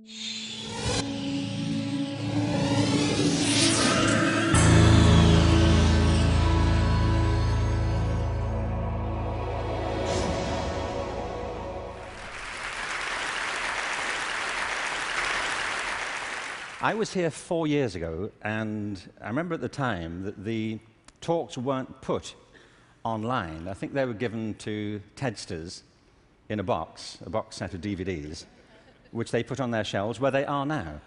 I was here 4 years ago, and I remember at the time that the talks weren't put online. I think they were given to TEDsters in a box set of DVDs, which they put on their shelves where they are now.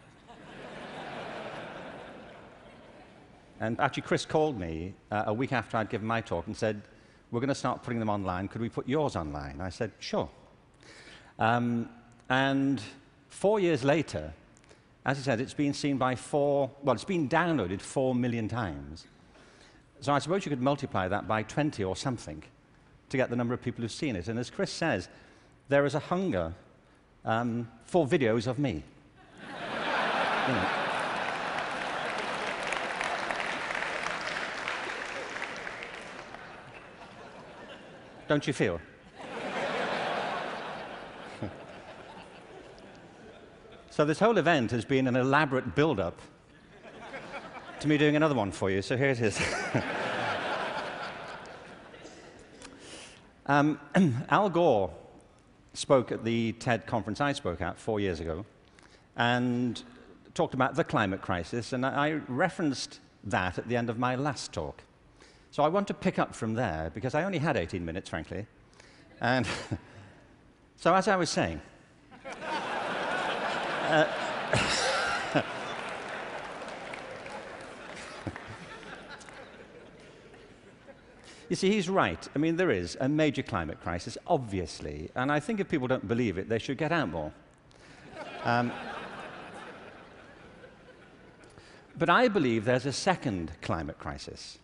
And actually, Chris called me a week after I'd given my talk and said, "We're going to start putting them online. Could we put yours online?" I said, "Sure." And 4 years later, as I said, it's been seen by it's been downloaded 4 million times. So I suppose you could multiply that by 20 or something to get the number of people who've seen it. And as Chris says, there is a hunger for videos of me. You know. Don't you feel? So this whole event has been an elaborate build-up to me doing another one for you, so here it is. Al Gore spoke at the TED conference I spoke at 4 years ago and talked about the climate crisis, and I referenced that at the end of my last talk. So I want to pick up from there, because I only had 18 minutes, frankly. And so as I was saying, you see, he's right. I mean, there is a major climate crisis, obviously, and I think if people don't believe it, they should get out more. But I believe there's a second climate crisis,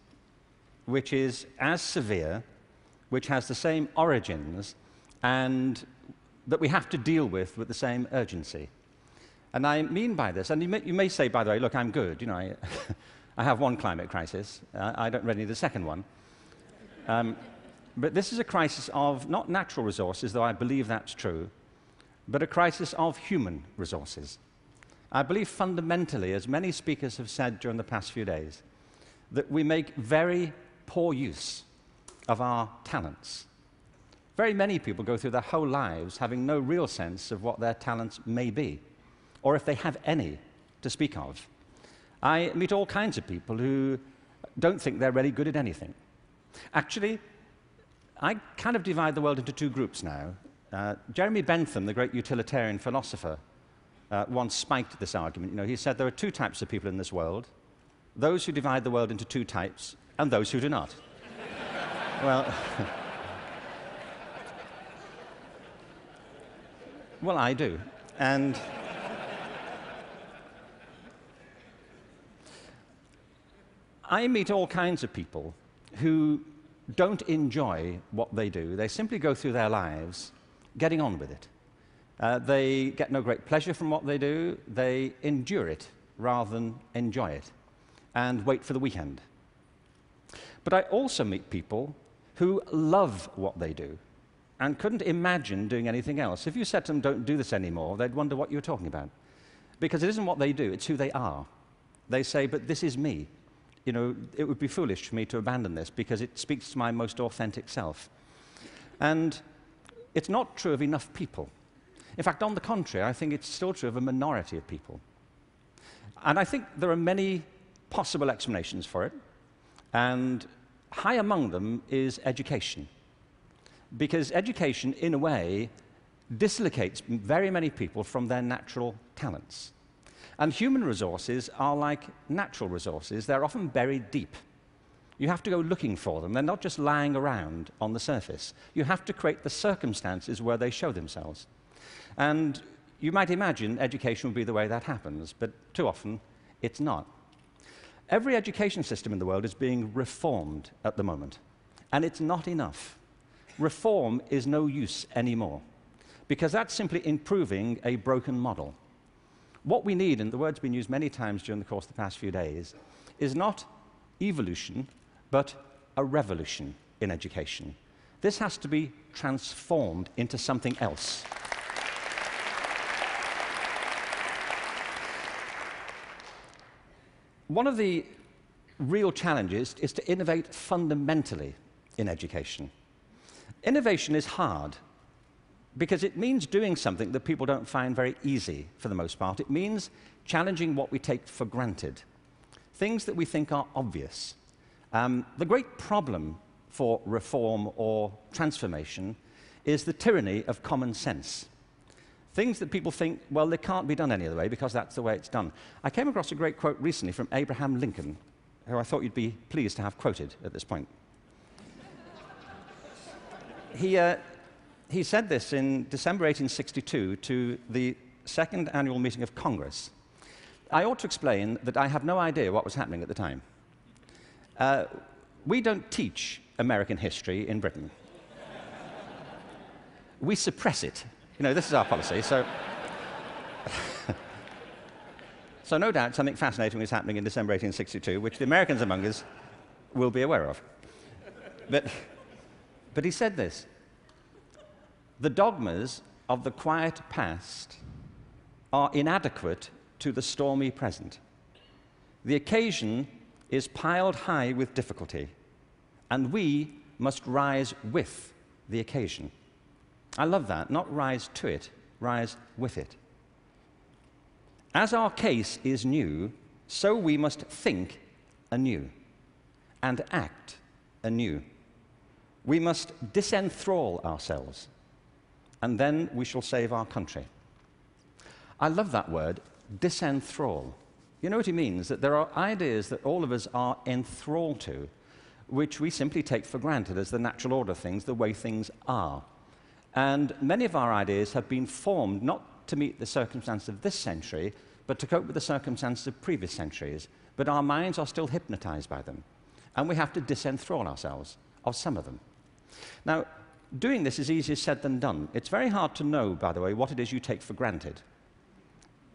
which is as severe, which has the same origins, and that we have to deal with the same urgency. And I mean by this, and you may say, by the way, look, I'm good. You know, I have one climate crisis. I don't really need a second one. But this is a crisis of not natural resources, though I believe that's true, but a crisis of human resources. I believe fundamentally, as many speakers have said during the past few days, that we make very poor use of our talents. Very many people go through their whole lives having no real sense of what their talents may be, or if they have any to speak of. I meet all kinds of people who don't think they're really good at anything. Actually, I kind of divide the world into two groups now. Jeremy Bentham, the great utilitarian philosopher, once spiked this argument. You know, he said there are two types of people in this world: those who divide the world into two types, and those who do not. Well, well, I do. And I meet all kinds of people who don't enjoy what they do. They simply go through their lives getting on with it. They get no great pleasure from what they do. They endure it rather than enjoy it and wait for the weekend. But I also meet people who love what they do and couldn't imagine doing anything else. If you said to them, "Don't do this anymore," they'd wonder what you were talking about. Because it isn't what they do, it's who they are. They say, "But this is me. You know, it would be foolish for me to abandon this because it speaks to my most authentic self." And it's not true of enough people. In fact, on the contrary, I think it's still true of a minority of people. And I think there are many possible explanations for it, and high among them is education. Because education, in a way, dislocates very many people from their natural talents. And human resources are like natural resources. They're often buried deep. You have to go looking for them. They're not just lying around on the surface. You have to create the circumstances where they show themselves. And you might imagine education would be the way that happens, but too often it's not. Every education system in the world is being reformed at the moment, and it's not enough. Reform is no use anymore, because that's simply improving a broken model. What we need, and the word's been used many times during the course of the past few days, is not evolution, but a revolution in education. This has to be transformed into something else. one of the real challenges is to innovate fundamentally in education. Innovation is hard because it means doing something that people don't find very easy for the most part. It means challenging what we take for granted, things that we think are obvious. The great problem for reform or transformation is the tyranny of common sense. Things that people think, well, they can't be done any other way because that's the way it's done. I came across a great quote recently from Abraham Lincoln, who I thought you'd be pleased to have quoted at this point. He said this in December 1862 to the second annual meeting of Congress. I ought to explain that I have no idea what was happening at the time. We don't teach American history in Britain. We suppress it. You know, this is our policy, so... So no doubt something fascinating was happening in December 1862, which the Americans among us will be aware of. But he said this: the dogmas of the quiet past are inadequate to the stormy present. The occasion is piled high with difficulty, and we must rise with the occasion. I love that. Not rise to it, rise with it. As our case is new, so we must think anew and act anew. We must disenthrall ourselves, and then we shall save our country. I love that word, disenthrall. You know what he means? That there are ideas that all of us are enthralled to, which we simply take for granted as the natural order of things, the way things are. And many of our ideas have been formed not to meet the circumstances of this century, but to cope with the circumstances of previous centuries. But our minds are still hypnotized by them, and we have to disenthrall ourselves of some of them. Now, doing this is easier said than done. It's very hard to know, by the way, what it is you take for granted.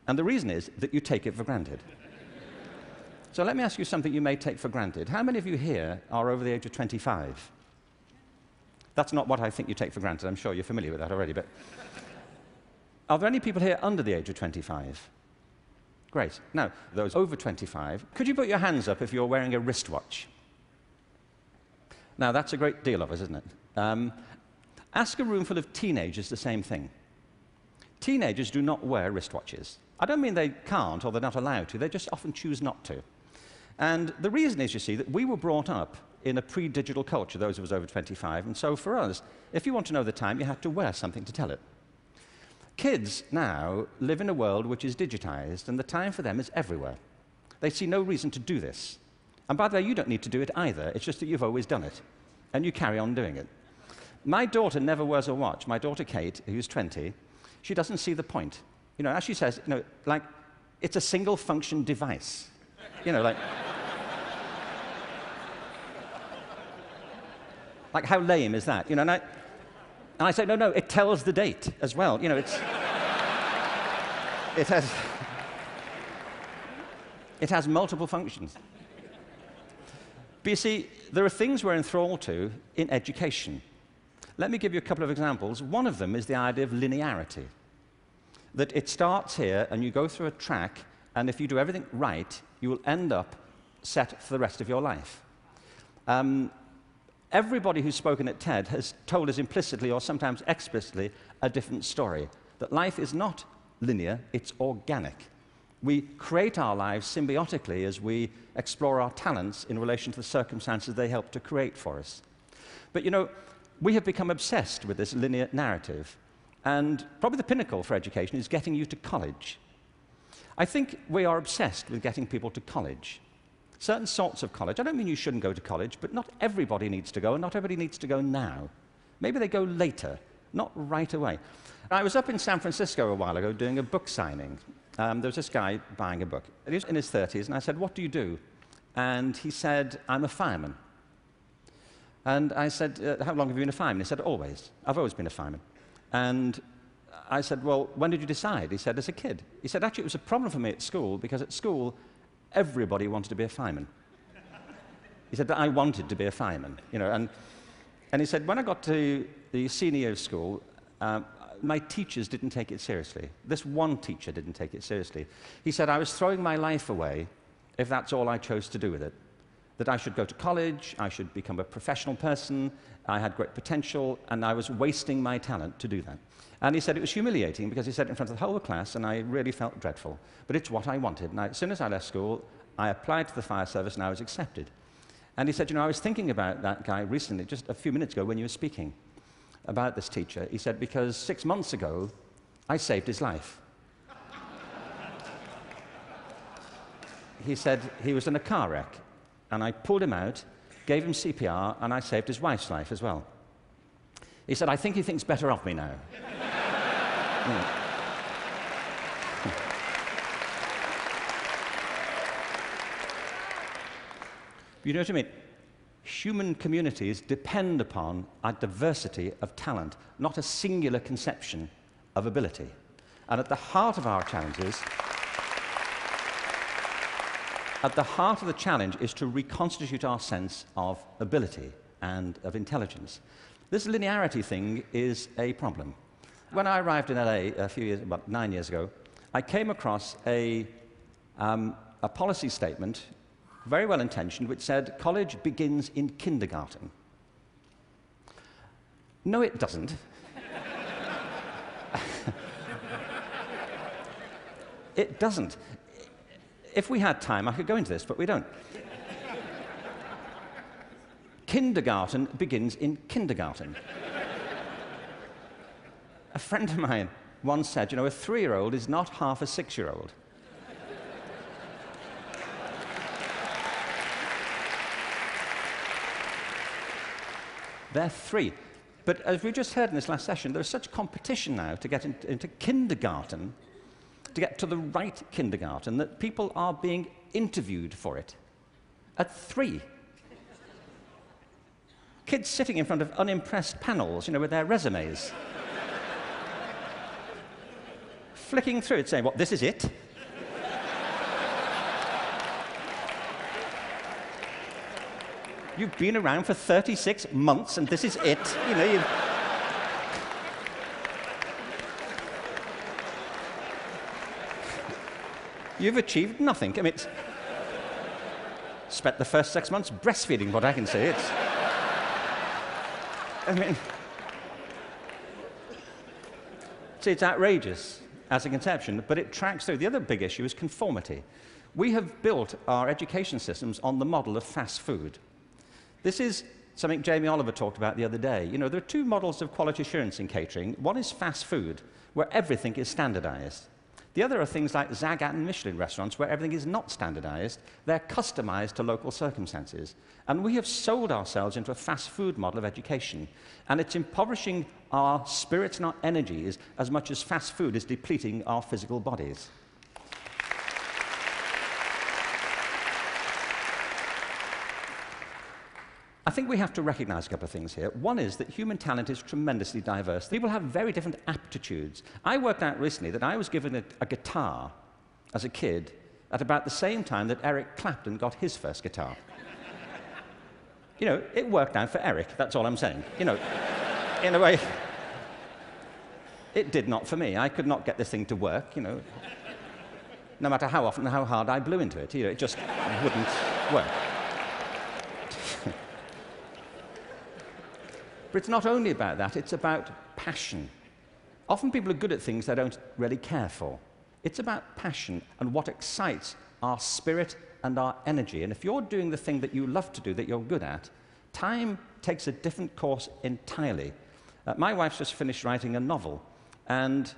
And the reason is that you take it for granted. So let me ask you something you may take for granted. How many of you here are over the age of 25? That's not what I think you take for granted. I'm sure you're familiar with that already. But are there any people here under the age of 25? Great. Now, those over 25, could you put your hands up if you're wearing a wristwatch? Now, that's a great deal of us, isn't it? Ask a room full of teenagers the same thing. Teenagers do not wear wristwatches. I don't mean they can't or they're not allowed to. They just often choose not to. And the reason is, you see, that we were brought up in a pre-digital culture, those of us over 25, and so for us, if you want to know the time, you have to wear something to tell it. Kids now live in a world which is digitized, and the time for them is everywhere. They see no reason to do this. And by the way, you don't need to do it either. It's just that you've always done it, and you carry on doing it. My daughter never wears a watch. My daughter Kate, who's 20, she doesn't see the point. You know, as she says, you know, like, it's a single-function device. You know, like... Like, how lame is that? You know, and I say, no, it tells the date as well. You know, it has multiple functions. But you see, there are things we're enthralled to in education. Let me give you a couple of examples. One of them is the idea of linearity. That it starts here, and you go through a track, and if you do everything right, you will end up set for the rest of your life. Everybody who's spoken at TED has told us implicitly or sometimes explicitly a different story, that life is not linear, it's organic. We create our lives symbiotically as we explore our talents in relation to the circumstances they help to create for us. But you know, we have become obsessed with this linear narrative, and probably the pinnacle for education is getting you to college. I think we are obsessed with getting people to college. Certain sorts of college. I don't mean you shouldn't go to college, but not everybody needs to go, and not everybody needs to go now. Maybe they go later, not right away. I was up in San Francisco a while ago doing a book signing. There was this guy buying a book. He was in his 30s, and I said, "What do you do?" And he said, "I'm a fireman." And I said, "How long have you been a fireman?" He said, "Always. I've always been a fireman." And I said, "Well, when did you decide?" He said, "As a kid." He said, "Actually, it was a problem for me at school, because at school, everybody wanted to be a fireman." He said, "But I wanted to be a fireman." You know, and he said, "When I got to the senior year of school, my teachers didn't take it seriously. This one teacher didn't take it seriously." He said, "I was throwing my life away if that's all I chose to do with it. That I should go to college, I should become a professional person, I had great potential, and I was wasting my talent to do that. And he said it was humiliating because he said it in front of the whole class, and I really felt dreadful. But it's what I wanted. And as soon as I left school, I applied to the fire service, and I was accepted. And he said, you know, I was thinking about that guy recently, just a few minutes ago when you were speaking about this teacher. He said, because 6 months ago, I saved his life. He said he was in a car wreck, and I pulled him out, gave him CPR, and I saved his wife's life as well. He said, I think he thinks better of me now. You know what I mean? Human communities depend upon a diversity of talent, not a singular conception of ability. And at the heart of our challenges, at the heart of the challenge is to reconstitute our sense of ability and of intelligence. This linearity thing is a problem. When I arrived in LA about 9 years ago, I came across a policy statement, very well intentioned, which said college begins in kindergarten. No, it doesn't. It doesn't. If we had time, I could go into this, but we don't. Kindergarten begins in kindergarten. A friend of mine once said, you know, a 3-year-old is not half a 6-year-old. They're 3. But as we just heard in this last session, there's such competition now to get into kindergarten, to get to the right kindergarten, that people are being interviewed for it at 3. Kids sitting in front of unimpressed panels, you know, with their resumes. Flicking through it, saying, what, this is it? You've been around for 36 months and this is it. You know, you've achieved nothing. I mean, spent the first 6 months breastfeeding, what I can say. I mean, see, it's outrageous as a conception, but it tracks through. The other big issue is conformity. We have built our education systems on the model of fast food. This is something Jamie Oliver talked about the other day. You know, there are 2 models of quality assurance in catering. One is fast food, where everything is standardized. The other are things like Zagat and Michelin restaurants, where everything is not standardized. They're customized to local circumstances. And we have sold ourselves into a fast food model of education. And it's impoverishing our spirits and our energies as much as fast food is depleting our physical bodies. I think we have to recognize a couple of things here. One is that human talent is tremendously diverse. People have very different aptitudes. I worked out recently that I was given a guitar as a kid at about the same time that Eric Clapton got his first guitar. You know, it worked out for Eric, that's all I'm saying. You know, in a way, it did not for me. I could not get this thing to work, you know. No matter how often and how hard I blew into it, you know, it just wouldn't work. But it's not only about that, it's about passion. Often people are good at things they don't really care for. It's about passion and what excites our spirit and our energy. And if you're doing the thing that you love to do, that you're good at, time takes a different course entirely. My wife's just finished writing a novel, and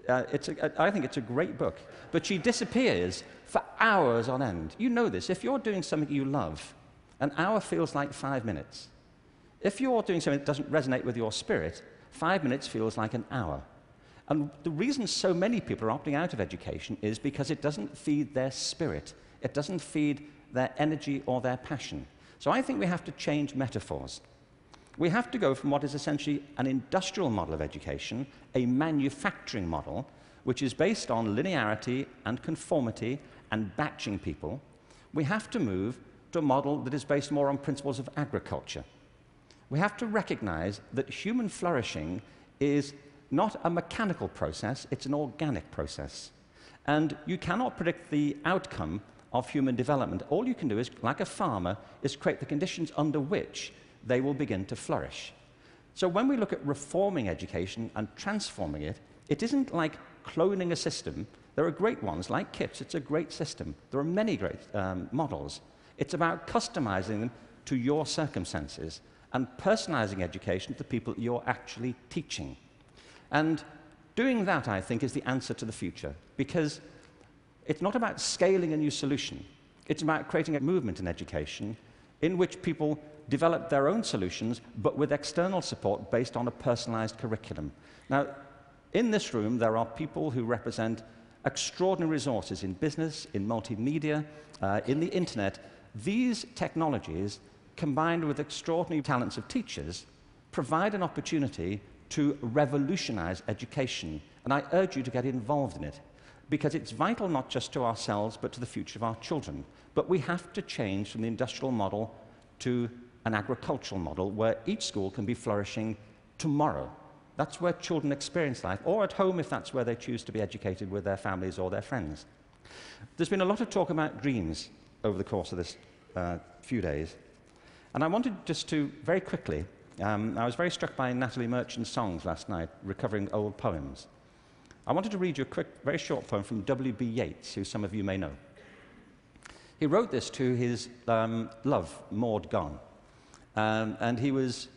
I think it's a great book. But she disappears for hours on end. You know this. If you're doing something you love, an hour feels like 5 minutes. If you're doing something that doesn't resonate with your spirit, 5 minutes feels like an hour. And the reason so many people are opting out of education is because it doesn't feed their spirit. It doesn't feed their energy or their passion. So I think we have to change metaphors. We have to go from what is essentially an industrial model of education, a manufacturing model, which is based on linearity and conformity and batching people. We have to move to a model that is based more on principles of agriculture. We have to recognize that human flourishing is not a mechanical process, it's an organic process. And you cannot predict the outcome of human development. All you can do is, like a farmer, is create the conditions under which they will begin to flourish. So when we look at reforming education and transforming it, it isn't like cloning a system. There are great ones, like KIPS. It's a great system. There are many great models. It's about customizing them to your circumstances and personalizing education to the people you're actually teaching. And doing that, I think, is the answer to the future, because it's not about scaling a new solution. It's about creating a movement in education in which people develop their own solutions, but with external support based on a personalized curriculum. Now, in this room, there are people who represent extraordinary resources in business, in multimedia, in the internet. These technologies, combined with extraordinary talents of teachers, provide an opportunity to revolutionize education. And I urge you to get involved in it, because it's vital not just to ourselves, but to the future of our children. But we have to change from the industrial model to an agricultural model where each school can be flourishing tomorrow. That's where children experience life, or at home if that's where they choose to be educated with their families or their friends. There's been a lot of talk about dreams over the course of this few days. And I wanted just to, very quickly, I was very struck by Natalie Merchant's songs last night, recovering old poems. I wanted to read you a quick, very short poem from W.B. Yeats, who some of you may know. He wrote this to his love, Maud Gone, and he was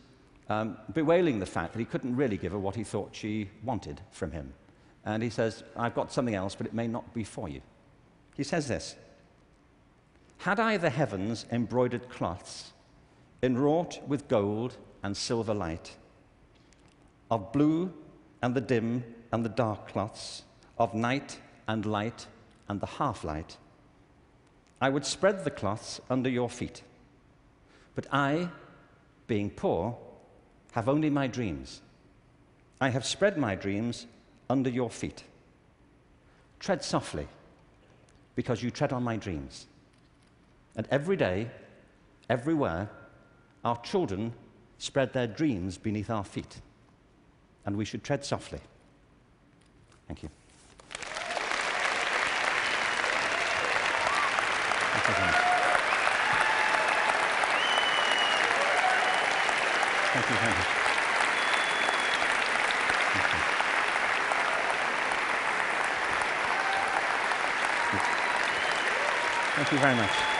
bewailing the fact that he couldn't really give her what he thought she wanted from him. And he says, "I've got something else, but it may not be for you." He says this: "Had I the heavens embroidered cloths, enwrought with gold and silver light, of blue and the dim and the dark cloths, of night and light and the half-light, I would spread the cloths under your feet. But I, being poor, have only my dreams. I have spread my dreams under your feet. Tread softly, because you tread on my dreams. And every day, everywhere, our children spread their dreams beneath our feet. And we should tread softly." Thank you. Thank you very much. Thank you very much. Thank you very much.